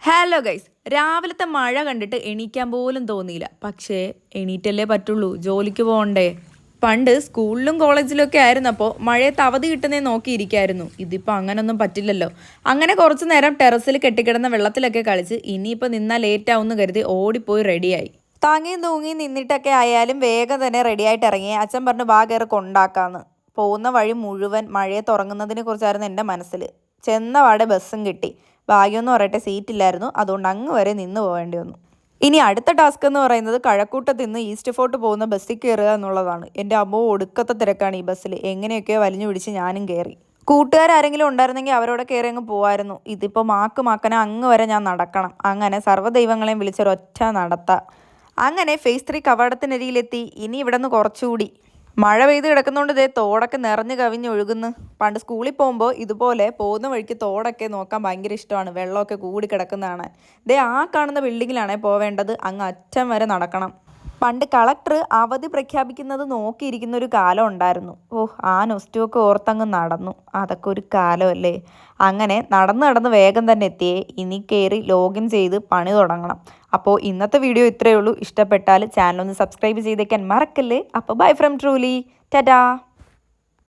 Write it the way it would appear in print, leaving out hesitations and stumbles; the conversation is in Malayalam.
ഹലോ ഗൈസ്, രാവിലത്തെ മഴ കണ്ടിട്ട് എണീക്കാൻ പോലും തോന്നിയില്ല. പക്ഷേ എണീറ്റല്ലേ പറ്റുള്ളൂ, ജോലിക്ക് പോകണ്ടേ. പണ്ട് സ്കൂളിലും കോളേജിലൊക്കെ ആയിരുന്നപ്പോൾ മഴയത്ത് അവധി കിട്ടുന്നേ നോക്കിയിരിക്കായിരുന്നു. ഇതിപ്പോൾ അങ്ങനൊന്നും പറ്റില്ലല്ലോ. അങ്ങനെ കുറച്ചു നേരം ടെറസിൽ കെട്ടിക്കിടന്ന വെള്ളത്തിലൊക്കെ കളിച്ച് ഇനിയിപ്പോൾ നിന്നാൽ ലേറ്റ് ആവുമെന്ന് കരുതി ഓടിപ്പോയി റെഡിയായി. താങ്ങിയും തൂങ്ങിയും നിന്നിട്ടൊക്കെ ആയാലും വേഗം തന്നെ റെഡിയായിട്ട് ഇറങ്ങി. അച്ഛൻ പറഞ്ഞു വാ കയറി കൊണ്ടാക്കാന്ന്. പോകുന്ന വഴി മുഴുവൻ മഴയത്ത് ഉറങ്ങുന്നതിനെ കുറിച്ചായിരുന്നു എൻ്റെ മനസ്സിൽ. ചെന്ന പാടെ ബസ്സും കിട്ടി. ഭാഗ്യമെന്ന് പറയട്ടെ, സീറ്റില്ലായിരുന്നു. അതുകൊണ്ട് അങ്ങ് വരെ നിന്ന് പോകേണ്ടി വന്നു. ഇനി അടുത്ത ടാസ്ക് എന്ന് പറയുന്നത് കഴക്കൂട്ടത്ത് നിന്ന് ഈസ്റ്റ് ഫോർട്ട് പോകുന്ന ബസ്സിൽ കയറുക എന്നുള്ളതാണ്. എൻ്റെ അമ്മോ ഒടുക്കത്തെ തിരക്കാണ് ഈ ബസ്സിൽ. എങ്ങനെയൊക്കെയോ വലിഞ്ഞു പിടിച്ച് ഞാനും കയറി. കൂട്ടുകാരെങ്കിലും ഉണ്ടായിരുന്നെങ്കിൽ അവരോട് കയറി അങ്ങ് പോകായിരുന്നു. ഇതിപ്പോൾ മാക്കന അങ്ങ് വരെ ഞാൻ നടക്കണം. അങ്ങനെ സർവ്വദൈവങ്ങളെയും വിളിച്ചൊരൊറ്റ നടത്ത. അങ്ങനെ ഫേസ് 3 കവാടത്തിനരിയിലെത്തി. ഇനി ഇവിടെ നിന്ന് കുറച്ചുകൂടി. മഴ പെയ്ത് കിടക്കുന്നതുകൊണ്ട് ഇതേ തോടൊക്കെ നിറഞ്ഞ് കവിഞ്ഞൊഴുകുന്നു. പണ്ട് സ്കൂളിൽ പോകുമ്പോൾ ഇതുപോലെ പോകുന്ന വഴിക്ക് തോടൊക്കെ നോക്കാൻ ഭയങ്കര ഇഷ്ടമാണ്. വെള്ളമൊക്കെ കൂടി കിടക്കുന്നതാണ്. ഇതേ ആ കാണുന്ന ബിൽഡിങ്ങിലാണേ പോവേണ്ടത്. അങ്ങ് അറ്റം വരെ നടക്കണം. പണ്ട് കളക്ടർ അവധി പ്രഖ്യാപിക്കുന്നത് നോക്കിയിരിക്കുന്ന ഒരു കാലം ഉണ്ടായിരുന്നു. ആ നൊസ്റ്റൊക്കെ ഓർത്തങ്ങ് നടന്നു. അതൊക്കെ ഒരു കാലമല്ലേ. അങ്ങനെ നടന്ന് വേഗം തന്നെ എത്തിയേ. ഇനി കയറി ലോഗിൻ ചെയ്ത് പണി തുടങ്ങണം. അപ്പോൾ ഇന്നത്തെ വീഡിയോ ഇത്രയേ ഉള്ളൂ. ഇഷ്ടപ്പെട്ടാൽ ചാനൽ ഒന്ന് സബ്സ്ക്രൈബ് ചെയ്തേക്കാൻ മറക്കല്ലേ. അപ്പോൾ ബൈ ഫ്രം ട്രൂലി. ടാറ്റാ.